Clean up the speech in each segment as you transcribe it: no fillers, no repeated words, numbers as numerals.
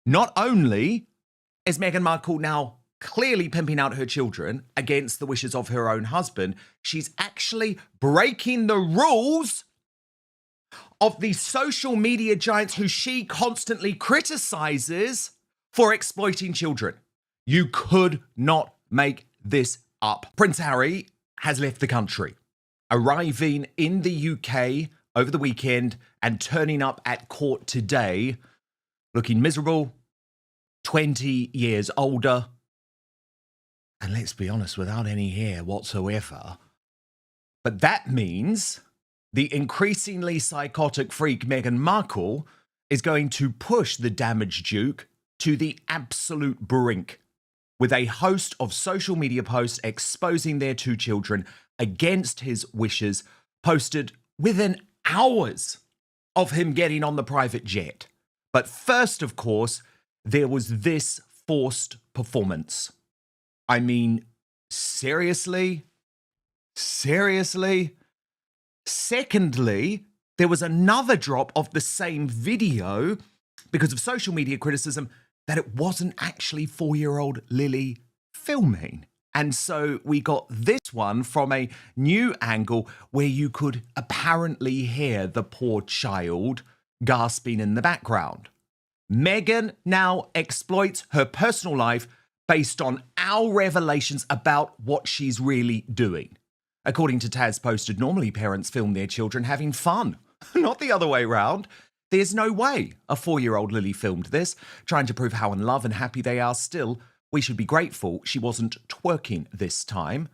Not only is Meghan Markle now clearly pimping out her children against the wishes of her own husband, she's actually breaking the rules of the social media giants who she constantly criticizes for exploiting children. You could not make this up. Prince Harry has left the country, arriving in the UK over the weekend and turning up at court today, looking miserable, 20 years older, and let's be honest, without any hair whatsoever. But that means the increasingly psychotic freak Meghan Markle is going to push the damaged Duke to the absolute brink with a host of social media posts exposing their two children against his wishes, posted within hours of him getting on the private jet. But first, of course, there was this forced performance. I mean, seriously? Seriously? Secondly, there was another drop of the same video because of social media criticism that it wasn't actually 4-year-old Lili filming. And so we got this one from a new angle where you could apparently hear the poor child gasping in the background. Meghan now exploits her personal life based on our revelations about what she's really doing. According to Taz posted, normally parents film their children having fun, not the other way round. There's no way a 4-year-old Lili filmed this, trying to prove how in love and happy they are still. We should be grateful she wasn't twerking this time.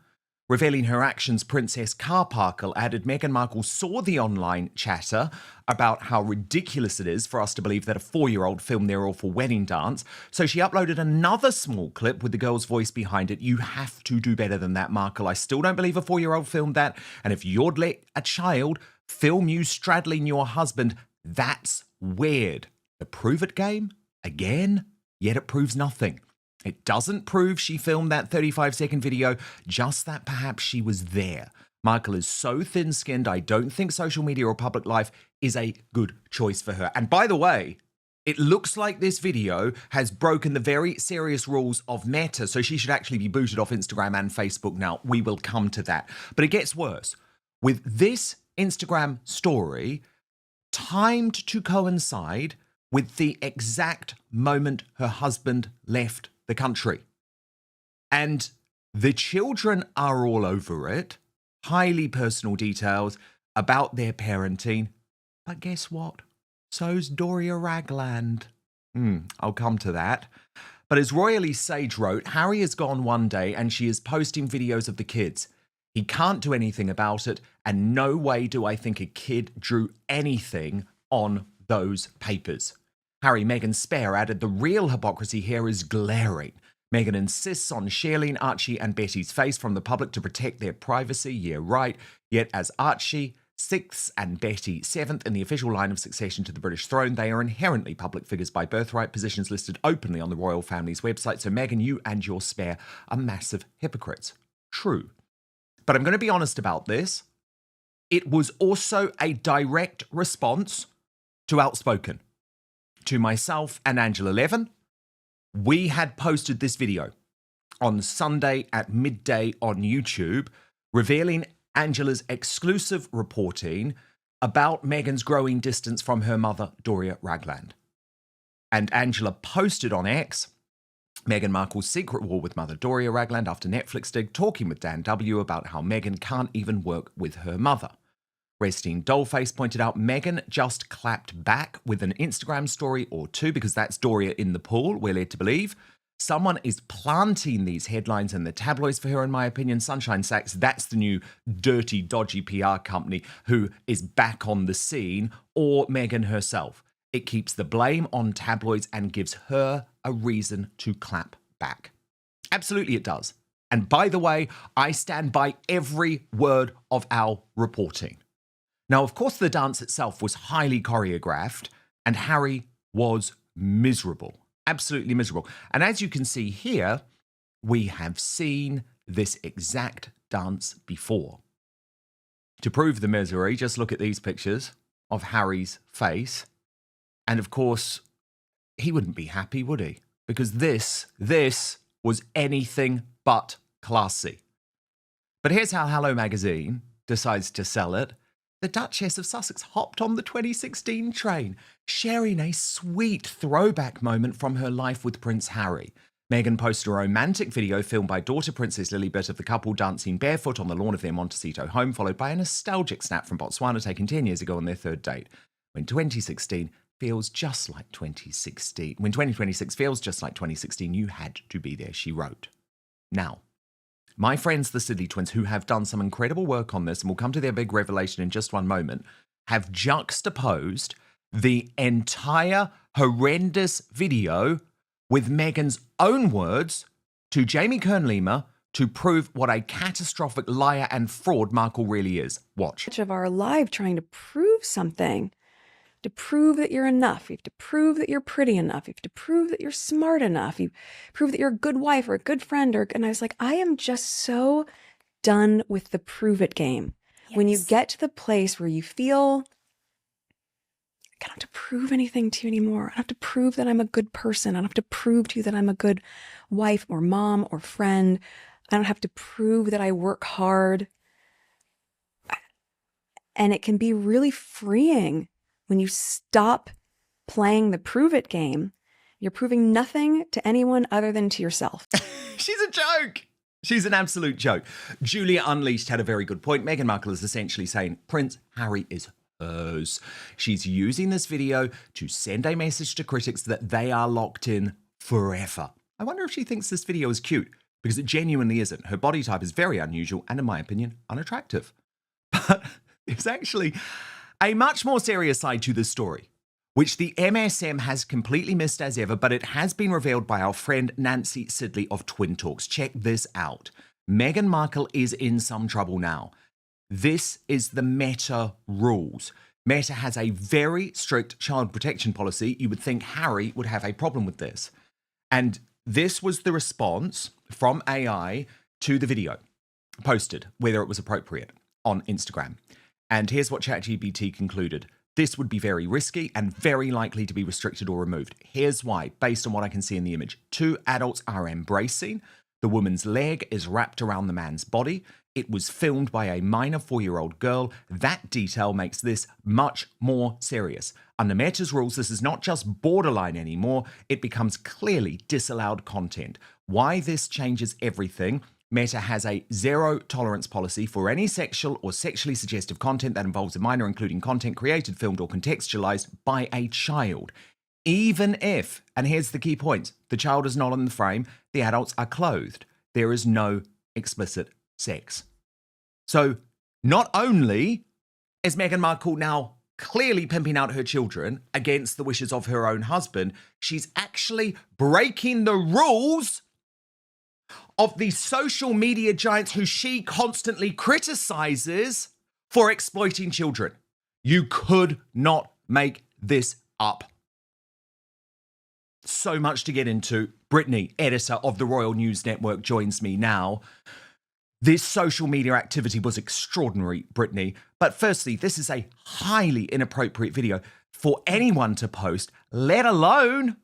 Revealing her actions, Princess Carparkle added Meghan Markle saw the online chatter about how ridiculous it is for us to believe that a 4-year-old filmed their awful wedding dance, so she uploaded another small clip with the girl's voice behind it. You have to do better than that, Markle. I still don't believe a 4-year-old filmed that, and if you'd let a child film you straddling your husband, that's weird. The prove it game? Again? Yet it proves nothing. It doesn't prove she filmed that 35-second video, just that perhaps she was there. Markle is so thin-skinned, I don't think social media or public life is a good choice for her. And by the way, it looks like this video has broken the very serious rules of Meta, so she should actually be booted off Instagram and Facebook now. We will come to that. But it gets worse. With this Instagram story timed to coincide with the exact moment her husband left the country. And the children are all over it. Highly personal details about their parenting. But guess what? So's Doria Ragland. I'll come to that. But as Royally Sage wrote, Harry has gone one day and she is posting videos of the kids. He can't do anything about it, and no way do I think a kid drew anything on those papers. Harry Meghan's spare added, the real hypocrisy here is glaring. Meghan insists on shielding Archie and Betty's face from the public to protect their privacy. Yeah, right. Yet as Archie 6th and Betty 7th in the official line of succession to the British throne, they are inherently public figures by birthright, positions listed openly on the royal family's website. So Meghan, you and your spare are massive hypocrites. True. But I'm going to be honest about this. It was also a direct response to Outspoken. To myself and Angela Levin, we had posted this video on Sunday at midday on YouTube, revealing Angela's exclusive reporting about Meghan's growing distance from her mother, Doria Ragland. And Angela posted on X, Meghan Markle's secret war with mother Doria Ragland after Netflix dig, talking with Dan W. about how Meghan can't even work with her mother. Resting Dollface pointed out Meghan just clapped back with an Instagram story or two because that's Doria in the pool, we're led to believe. Someone is planting these headlines in the tabloids for her, in my opinion. Sunshine Sachs, that's the new dirty, dodgy PR company who is back on the scene, or Meghan herself. It keeps the blame on tabloids and gives her a reason to clap back. Absolutely it does. And by the way, I stand by every word of our reporting. Now, of course, the dance itself was highly choreographed, and Harry was miserable, absolutely miserable. And as you can see here, we have seen this exact dance before. To prove the misery, just look at these pictures of Harry's face. And of course, he wouldn't be happy, would he? Because this was anything but classy. But here's how Hello Magazine decides to sell it. The Duchess of Sussex hopped on the 2016 train, sharing a sweet throwback moment from her life with Prince Harry. Meghan posted a romantic video filmed by daughter Princess Lilibet of the couple dancing barefoot on the lawn of their Montecito home, followed by a nostalgic snap from Botswana taken 10 years ago on their third date. When 2016 feels just like 2016, when 2026 feels just like 2016, you had to be there, she wrote. Now, my friends, the Sidley twins, who have done some incredible work on this, and we'll come to their big revelation in just one moment, have juxtaposed the entire horrendous video with Meghan's own words to Jamie Kern-Lima to prove what a catastrophic liar and fraud Markle really is. Watch. Much of our life trying to prove something, to prove that you're enough. You have to prove that you're pretty enough. You have to prove that you're smart enough. You prove that you're a good wife or a good friend. And I was like, I am just so done with the prove it game. Yes. When you get to the place where you feel, I don't have to prove anything to you anymore. I don't have to prove that I'm a good person. I don't have to prove to you that I'm a good wife or mom or friend. I don't have to prove that I work hard. And it can be really freeing when you stop playing the prove it game. You're proving nothing to anyone other than to yourself. She's a joke. She's an absolute joke. Julia Unleashed had a very good point. Meghan Markle is essentially saying Prince Harry is hers. She's using this video to send a message to critics that they are locked in forever. I wonder if she thinks this video is cute, because it genuinely isn't. Her body type is very unusual and, in my opinion, unattractive. But there's actually a much more serious side to this story, which the MSM has completely missed as ever, but it has been revealed by our friend Nancy Sidley of Twin Talks. Check this out. Meghan Markle is in some trouble now. This is the Meta rules. Meta has a very strict child protection policy. You would think Harry would have a problem with this. And this was the response from AI to the video posted, whether it was appropriate, on Instagram. And here's what ChatGPT concluded. This would be very risky and very likely to be restricted or removed. Here's why, based on what I can see in the image. 2 adults are embracing. The woman's leg is wrapped around the man's body. It was filmed by a minor 4-year-old girl. That detail makes this much more serious. Under Meta's rules, this is not just borderline anymore. It becomes clearly disallowed content. Why this changes everything? Meta has a zero tolerance policy for any sexual or sexually suggestive content that involves a minor, including content created, filmed, or contextualized by a child. Even if, and here's the key point, the child is not in the frame, the adults are clothed. There is no explicit sex. So not only is Meghan Markle now clearly pimping out her children against the wishes of her own husband, she's actually breaking the rules of the social media giants who she constantly criticizes for exploiting children. You could not make this up. So much to get into. Brittany, editor of the Royal News Network, joins me now. This social media activity was extraordinary, Brittany. But firstly, this is a highly inappropriate video for anyone to post, let alone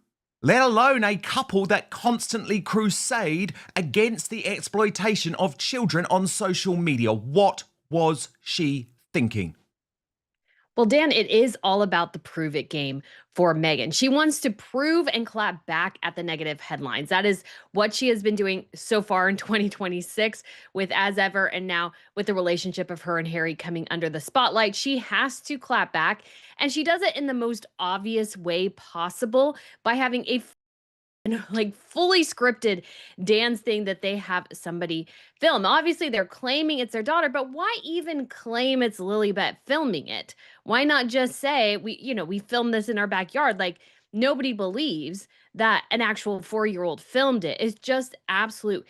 a couple that constantly crusade against the exploitation of children on social media. What was she thinking? Well, Dan, it is all about the prove it game for Meghan. She wants to prove and clap back at the negative headlines. That is what she has been doing so far in 2026 with As Ever, and now with the relationship of her and Harry coming under the spotlight. She has to clap back, and she does it in the most obvious way possible by having a like fully scripted dance thing that they have somebody film. Obviously, they're claiming it's their daughter, but why even claim it's Lilibet filming it? Why not just say we filmed this in our backyard? Like, nobody believes that an actual 4-year-old filmed it. It's just absolute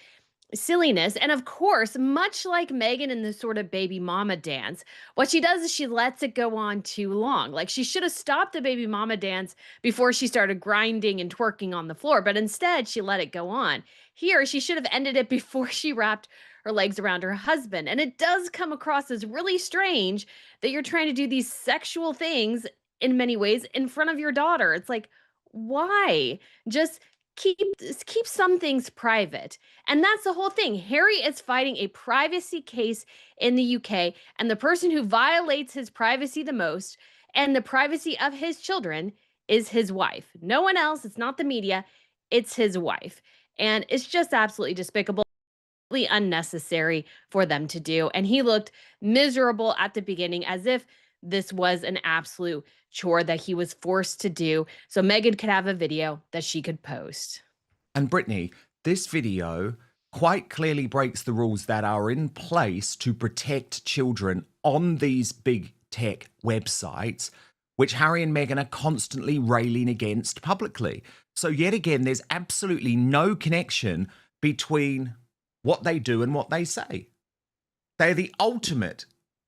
silliness. And of course, much like Meghan in the sort of baby mama dance, what she does is she lets it go on too long. Like, she should have stopped the baby mama dance before she started grinding and twerking on the floor, but instead she let it go on. Here, she should have ended it before she wrapped her legs around her husband. And it does come across as really strange that you're trying to do these sexual things in many ways in front of your daughter. It's like, Why? Just keep some things private. And that's the whole thing. Harry is fighting a privacy case in the UK, and the person who violates his privacy the most and the privacy of his children is his wife. No one else, it's not the media, it's his wife. And it's just absolutely despicable, unnecessary for them to do. And he looked miserable at the beginning, as if this was an absolute chore that he was forced to do so Meghan could have a video that she could post. And Brittany, this video quite clearly breaks the rules that are in place to protect children on these big tech websites, which Harry and Meghan are constantly railing against publicly. So yet again, there's absolutely no connection between what they do and what they say. They're the ultimate,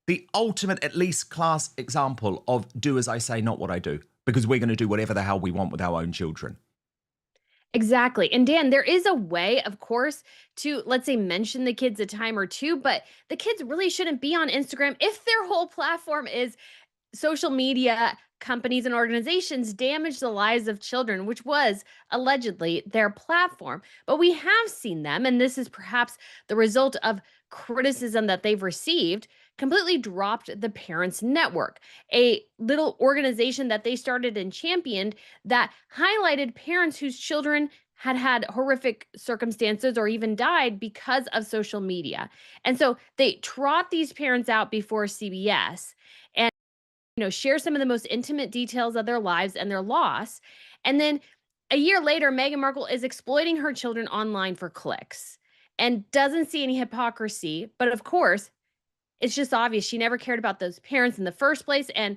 at least class example of do as I say, not what I do, because we're going to do whatever the hell we want with our own children. Exactly. And Dan, there is a way, of course, to, let's say, mention the kids a time or two, but the kids really shouldn't be on Instagram if their whole platform is social media companies and organizations damage the lives of children, which was allegedly their platform. But we have seen them, and this is perhaps the result of criticism that they've received, completely dropped the Parents Network, a little organization that they started and championed that highlighted parents whose children had horrific circumstances or even died because of social media. And so they trot these parents out before CBS and share some of the most intimate details of their lives and their loss. And then a year later, Meghan Markle is exploiting her children online for clicks and doesn't see any hypocrisy. But of course, it's just obvious she never cared about those parents in the first place. And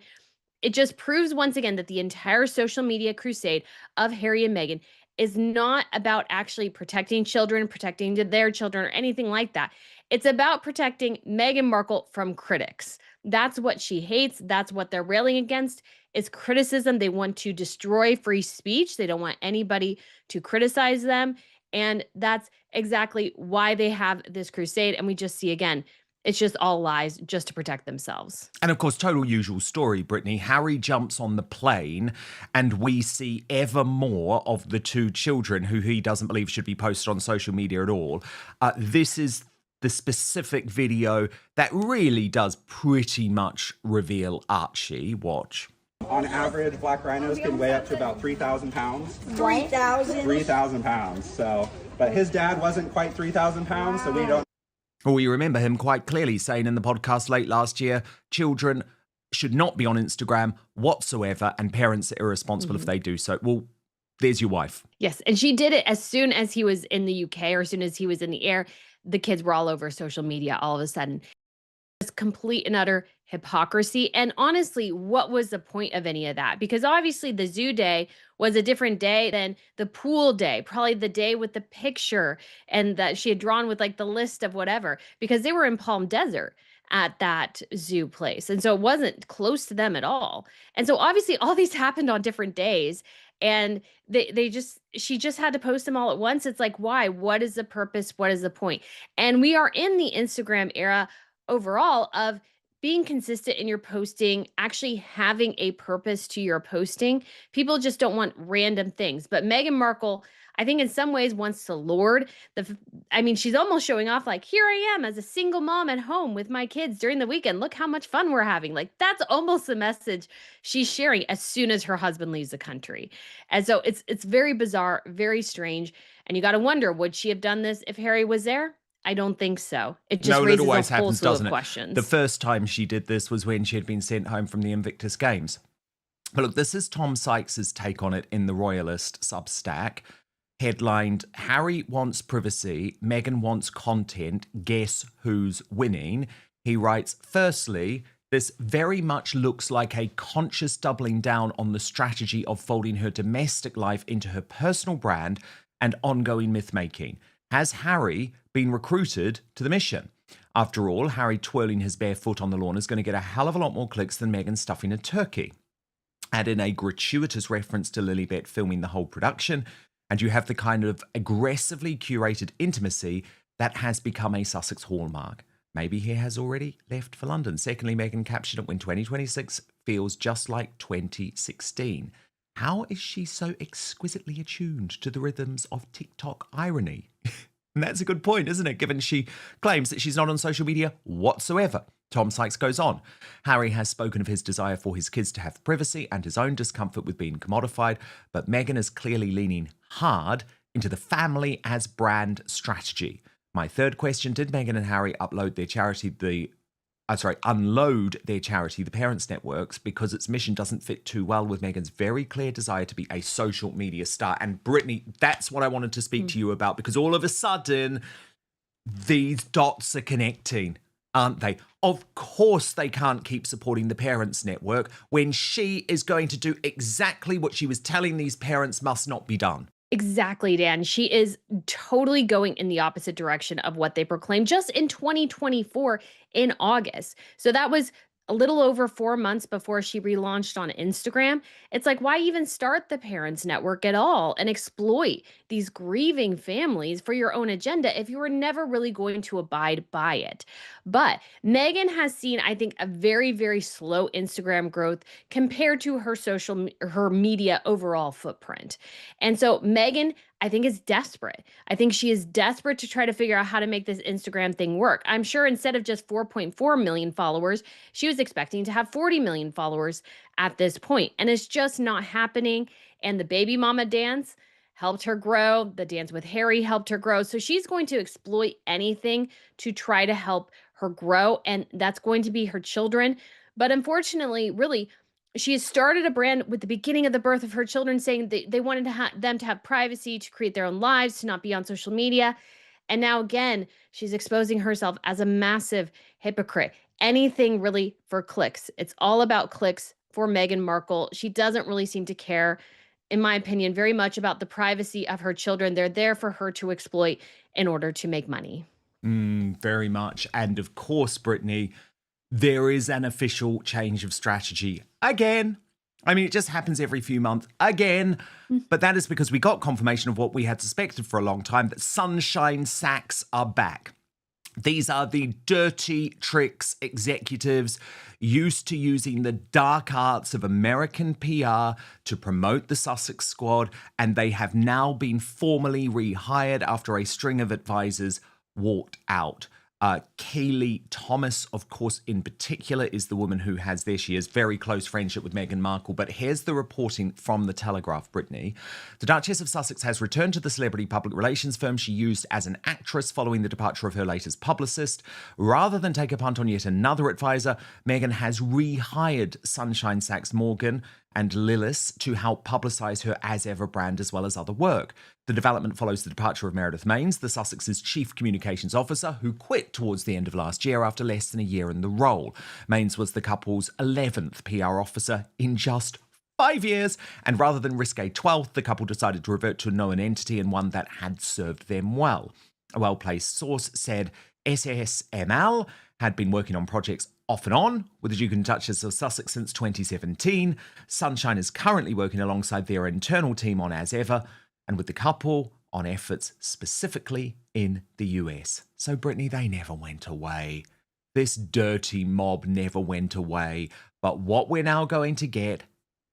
it just proves once again that the entire social media crusade of Harry and Meghan is not about actually protecting children, protecting their children, or anything like that. It's about protecting Meghan Markle from critics. That's what she hates. That's what they're railing against is criticism. They want to destroy free speech. They don't want anybody to criticize them. And that's exactly why they have this crusade. And we just see again, it's just all lies just to protect themselves. And of course, total usual story, Brittany. Harry jumps on the plane and we see ever more of the two children who he doesn't believe should be posted on social media at all. This is the specific video that really does pretty much reveal Archie. Watch. On average, black rhinos can weigh up to about 3,000 pounds. 3,000? 3,000 pounds. So, but his dad wasn't quite 3,000 pounds, so we don't. Well, we remember him quite clearly saying in the podcast late last year, children should not be on Instagram whatsoever, and parents are irresponsible if they do so. Well, there's your wife. Yes, and she did it as soon as he was in the UK or as soon as he was in the air. The kids were all over social media all of a sudden. It's complete and utter hypocrisy. And honestly, what was the point of any of that? Because obviously the zoo day was a different day than the pool day, probably the day with the picture and that she had drawn with like the list of whatever, because they were in Palm Desert at that zoo place. And so it wasn't close to them at all. And so obviously all these happened on different days. And she just had to post them all at once. It's like, why? What is the purpose? What is the point? And we are in the Instagram era overall of being consistent in your posting, actually having a purpose to your posting. People just don't want random things. But Meghan Markle, I think in some ways wants to lord she's almost showing off like, here I am as a single mom at home with my kids during the weekend. Look how much fun we're having. Like that's almost the message she's sharing as soon as her husband leaves the country. And so it's very bizarre, very strange. And you got to wonder, would she have done this if Harry was there? I don't think so. It just raises a whole slew of questions. The first time she did this was when she had been sent home from the Invictus Games. But look, this is Tom Sykes' take on it in the Royalist Substack. Headlined, Harry wants privacy, Meghan wants content, guess who's winning? He writes, firstly, this very much looks like a conscious doubling down on the strategy of folding her domestic life into her personal brand and ongoing myth-making. Has Harry been recruited to the mission? After all, Harry twirling his bare foot on the lawn is going to get a hell of a lot more clicks than Meghan stuffing a turkey. Add in a gratuitous reference to Lilibet filming the whole production, and you have the kind of aggressively curated intimacy that has become a Sussex hallmark. Maybe he has already left for London. Secondly, Meghan captured it when 2026 feels just like 2016. How is she so exquisitely attuned to the rhythms of TikTok irony? And that's a good point, isn't it? Given she claims that she's not on social media whatsoever. Tom Sykes goes on. Harry has spoken of his desire for his kids to have privacy and his own discomfort with being commodified, but Meghan is clearly leaning hard into the family as brand strategy. My third question, did Meghan and Harry unload their charity, the Parents Networks, because its mission doesn't fit too well with Meghan's very clear desire to be a social media star? And Brittany, that's what I wanted to speak to you about, because all of a sudden, these dots are connecting, aren't they? Of course they can't keep supporting the Parents Network when she is going to do exactly what she was telling these parents must not be done. Exactly, Dan. She is totally going in the opposite direction of what they proclaimed just in 2024 in August. So that was a little over 4 months before she relaunched on Instagram. It's like, why even start the Parents Network at all and exploit these grieving families for your own agenda if you were never really going to abide by it? But Meghan has seen, I think, a very, very slow Instagram growth compared to her media overall footprint. And so Meghan, I think, is desperate. I think she is desperate to try to figure out how to make this Instagram thing work. I'm sure instead of just 4.4 million followers, she was expecting to have 40 million followers at this point. And it's just not happening. And the baby mama dance helped her grow. The dance with Harry helped her grow. So she's going to exploit anything to try to help her grow. And that's going to be her children. But unfortunately, really, she has started a brand with the beginning of the birth of her children, saying they wanted them to have privacy, to create their own lives, to not be on social media. And now again, she's exposing herself as a massive hypocrite. Anything really for clicks. It's all about clicks for Meghan Markle. She doesn't really seem to care, in my opinion, very much about the privacy of her children. They're there for her to exploit in order to make money. Very much. And of course, Brittany, there is an official change of strategy again. I mean, it just happens every few months again. But that is because we got confirmation of what we had suspected for a long time, that Sunshine Sachs are back. These are the dirty tricks executives used to using the dark arts of American PR to promote the Sussex Squad, and they have now been formally rehired after a string of advisors walked out. Kayleigh Thomas, of course, in particular, is the woman who has there. She has very close friendship with Meghan Markle. But here's the reporting from The Telegraph, Brittany. The Duchess of Sussex has returned to the celebrity public relations firm she used as an actress following the departure of her latest publicist. Rather than take a punt on yet another advisor, Meghan has rehired Sunshine Sachs Morgan and Lillis to help publicise her As Ever brand as well as other work. The development follows the departure of Meredith Maines, the Sussexes' chief communications officer, who quit towards the end of last year after less than a year in the role. Maines was the couple's 11th PR officer in just 5 years, and rather than risk a 12th, the couple decided to revert to a known entity and one that had served them well. A well-placed source said SSML had been working on projects off and on with the Duke and Duchess of Sussex since 2017. Sunshine is currently working alongside their internal team on As Ever, and with the couple on efforts specifically in the US. So, Brittany, they never went away. This dirty mob never went away. But what we're now going to get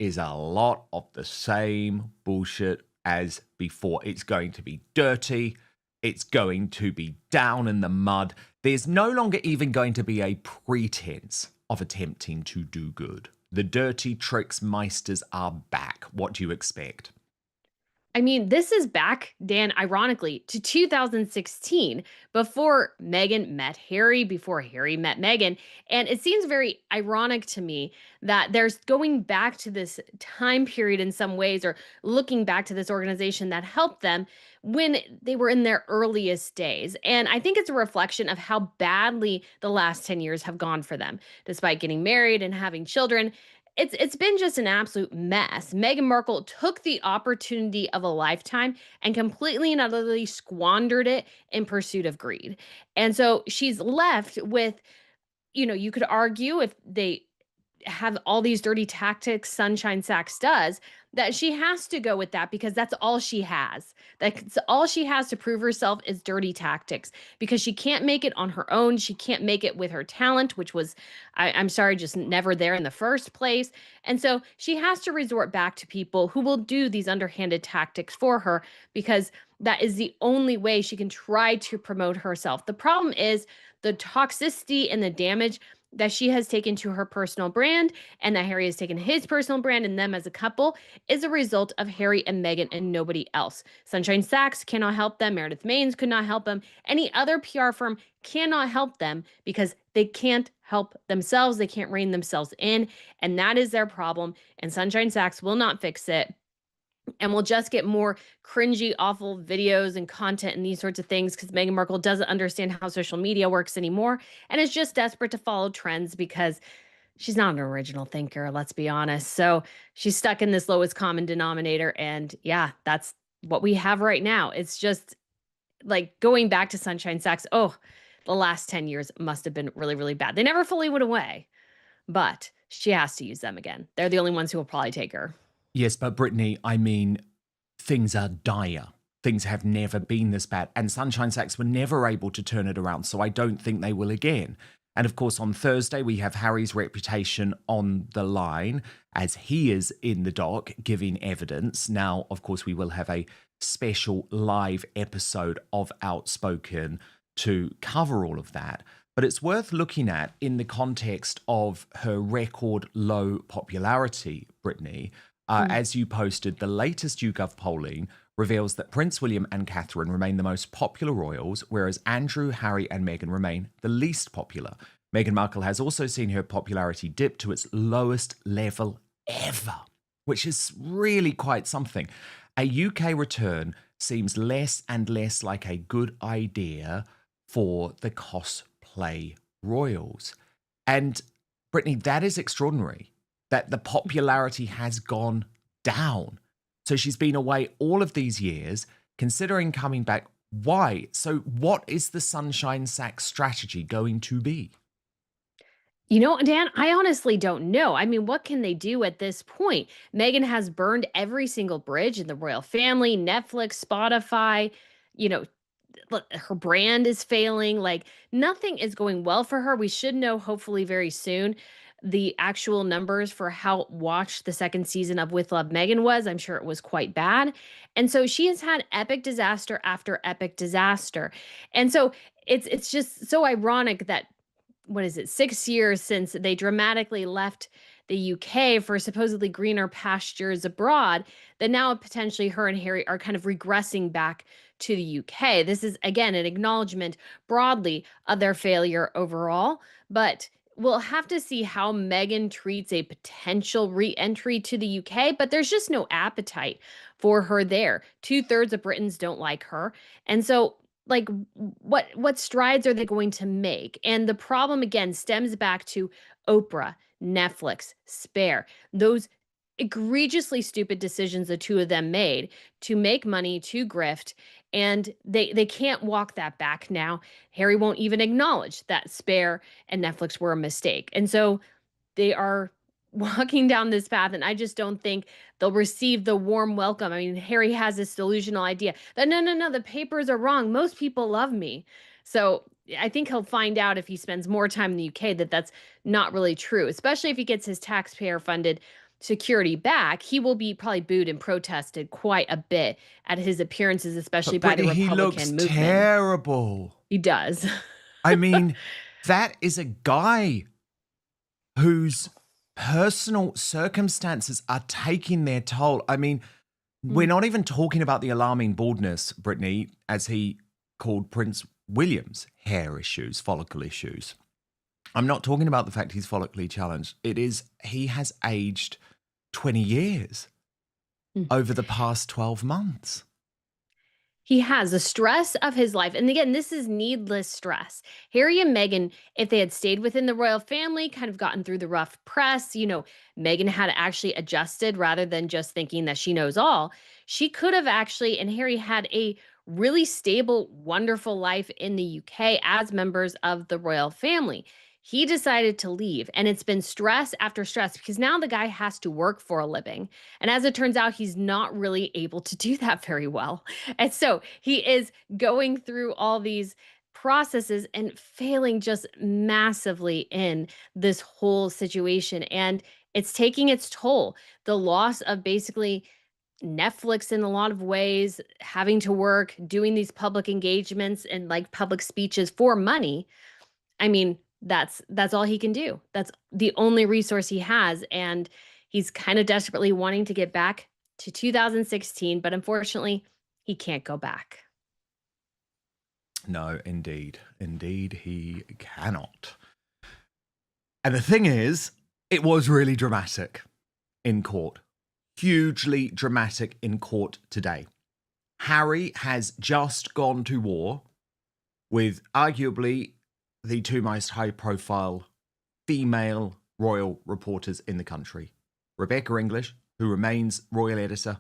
is a lot of the same bullshit as before. It's going to be dirty. It's going to be down in the mud. There's no longer even going to be a pretense of attempting to do good. The dirty tricks meisters are back. What do you expect? I mean, this is back, Dan, ironically, to 2016, before Meghan met Harry, before Harry met Meghan. And it seems very ironic to me that there's going back to this time period in some ways, or looking back to this organization that helped them when they were in their earliest days. And I think it's a reflection of how badly the last 10 years have gone for them, despite getting married and having children. It's been just an absolute mess. Meghan Markle took the opportunity of a lifetime and completely and utterly squandered it in pursuit of greed. And so she's left with, you could argue if they have all these dirty tactics Sunshine Sachs does, that she has to go with that because that's all she has. That's all she has to prove herself is dirty tactics because she can't make it on her own. She can't make it with her talent, which was, I'm sorry, just never there in the first place. And so she has to resort back to people who will do these underhanded tactics for her because that is the only way she can try to promote herself. The problem is the toxicity and the damage that she has taken to her personal brand and that Harry has taken his personal brand and them as a couple is a result of Harry and Meghan and nobody else. Sunshine Sachs cannot help them. Meredith Maines could not help them. Any other PR firm cannot help them because they can't help themselves. They can't rein themselves in. And that is their problem. And Sunshine Sachs will not fix it. And we'll just get more cringy, awful videos and content and these sorts of things because Meghan Markle doesn't understand how social media works anymore and is just desperate to follow trends because she's not an original thinker, let's be honest. So she's stuck in this lowest common denominator. And yeah, that's what we have right now. It's just like going back to Sunshine Sachs. Oh, the last 10 years must have been really, really bad. They never fully went away, but she has to use them again. They're the only ones who will probably take her. Yes, but Brittany, I mean, things are dire. Things have never been this bad. And Sunshine Sachs were never able to turn it around. So I don't think they will again. And of course, on Thursday, we have Harry's reputation on the line as he is in the dock giving evidence. Now, of course, we will have a special live episode of Outspoken to cover all of that. But it's worth looking at in the context of her record low popularity, Brittany. As you posted, the latest YouGov polling reveals that Prince William and Catherine remain the most popular royals, whereas Andrew, Harry, and Meghan remain the least popular. Meghan Markle has also seen her popularity dip to its lowest level ever, which is really quite something. A UK return seems less and less like a good idea for the cosplay royals. And Brittany, that is extraordinary, that the popularity has gone down. So she's been away all of these years, considering coming back. Why? So what is the Sunshine Sachs strategy going to be? You know, Dan, I honestly don't know. I mean, what can they do at this point? Meghan has burned every single bridge in the royal family, Netflix, Spotify, you know, her brand is failing. Like nothing is going well for her. We should know hopefully very soon the actual numbers for how watched the second season of With Love Meghan was. I'm sure it was quite bad. And so she has had epic disaster after epic disaster. And so it's just so ironic that what is it, 6 years since they dramatically left the UK for supposedly greener pastures abroad, that now potentially her and Harry are kind of regressing back to the UK. This is, again, an acknowledgement broadly of their failure overall, but we'll have to see how Meghan treats a potential re-entry to the UK, but there's just no appetite for her there. 2/3 of Britons don't like her. And so like what strides are they going to make? And the problem again stems back to Oprah, Netflix, Spare, those egregiously stupid decisions the two of them made to make money, to grift, and they can't walk that back now. Harry won't even acknowledge that Spare and Netflix were a mistake. And so they are walking down this path, and I just don't think they'll receive the warm welcome. I mean, Harry has this delusional idea that no, the papers are wrong. Most people love me. So I think he'll find out if he spends more time in the UK that that's not really true, especially if he gets his taxpayer funded security back. He will be probably booed and protested quite a bit at his appearances, especially But by the Brittany, Republican he looks movement. terrible. He does. I mean, that is a guy whose personal circumstances are taking their toll. I mean, we're not even talking about the alarming baldness, Brittany, as he called Prince William's hair issues, follicle issues. I'm not talking about the fact he's follically challenged. It is, he has aged 20 years over the past 12 months. He has the stress of his life. And again, this is needless stress. Harry and Meghan, if they had stayed within the royal family, kind of gotten through the rough press, you know, Meghan had actually adjusted rather than just thinking that she knows all. She could have actually, and Harry had a really stable, wonderful life in the UK as members of the royal family. he decided to leave. And it's been stress after stress because now the guy has to work for a living. And as it turns out, he's not really able to do that very well. And so he is going through all these processes and failing just massively in this whole situation. And it's taking its toll. The loss of basically Netflix in a lot of ways, having to work, doing these public engagements and like public speeches for money. I mean, that's all he can do. That's the only resource he has. And he's kind of desperately wanting to get back to 2016, but unfortunately, he can't go back. No, indeed. Indeed, he cannot. And the thing is, it was really dramatic in court. Hugely dramatic in court today. Harry has just gone to war with arguably the two most high-profile female royal reporters in the country. Rebecca English, who remains royal editor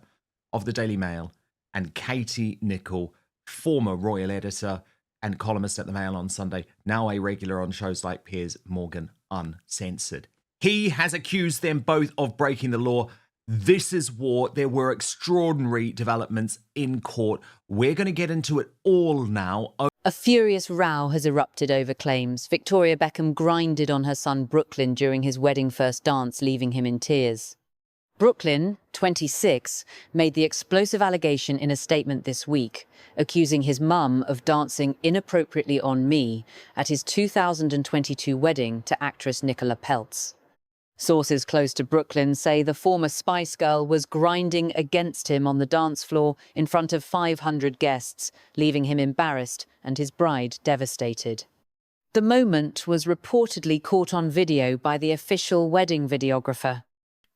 of the Daily Mail, and Katie Nicholl, former royal editor and columnist at the Mail on Sunday, now a regular on shows like Piers Morgan Uncensored. He has accused them both of breaking the law. This is war. There were extraordinary developments in court. We're going to get into it all now. A furious row has erupted over claims Victoria Beckham grinded on her son Brooklyn during his wedding first dance, leaving him in tears. Brooklyn, 26, made the explosive allegation in a statement this week, accusing his mum of dancing inappropriately on me at his 2022 wedding to actress Nicola Peltz. Sources close to Brooklyn say the former Spice Girl was grinding against him on the dance floor in front of 500 guests, leaving him embarrassed and his bride devastated. The moment was reportedly caught on video by the official wedding videographer.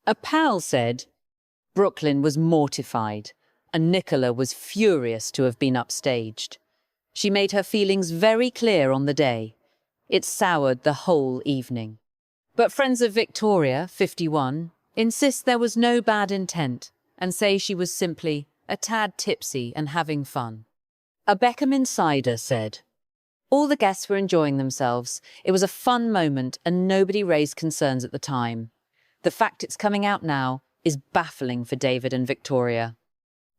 A pal said Brooklyn was mortified and Nicola was furious to have been upstaged. She made her feelings very clear on the day. It soured the whole evening. But friends of Victoria, 51, insist there was no bad intent and say she was simply a tad tipsy and having fun. A Beckham insider said, "All the guests were enjoying themselves. It was a fun moment and nobody raised concerns at the time. The fact it's coming out now is baffling for David and Victoria."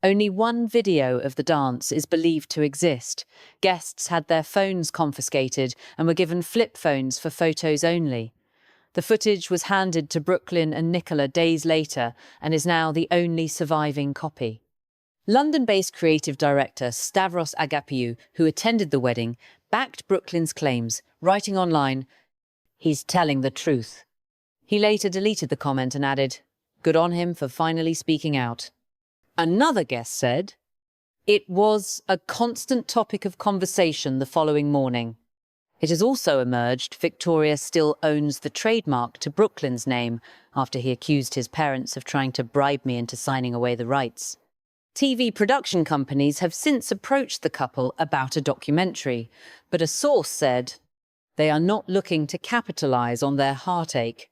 Only one video of the dance is believed to exist. Guests had their phones confiscated and were given flip phones for photos only. The footage was handed to Brooklyn and Nicola days later and is now the only surviving copy. London-based creative director Stavros Agapiou, who attended the wedding, backed Brooklyn's claims, writing online, "He's telling the truth." He later deleted the comment and added, "Good on him for finally speaking out." Another guest said, "It was a constant topic of conversation the following morning. It has also emerged Victoria still owns the trademark to Brooklyn's name after he accused his parents of trying to bribe me into signing away the rights." TV production companies have since approached the couple about a documentary, but a source said they are not looking to capitalize on their heartache.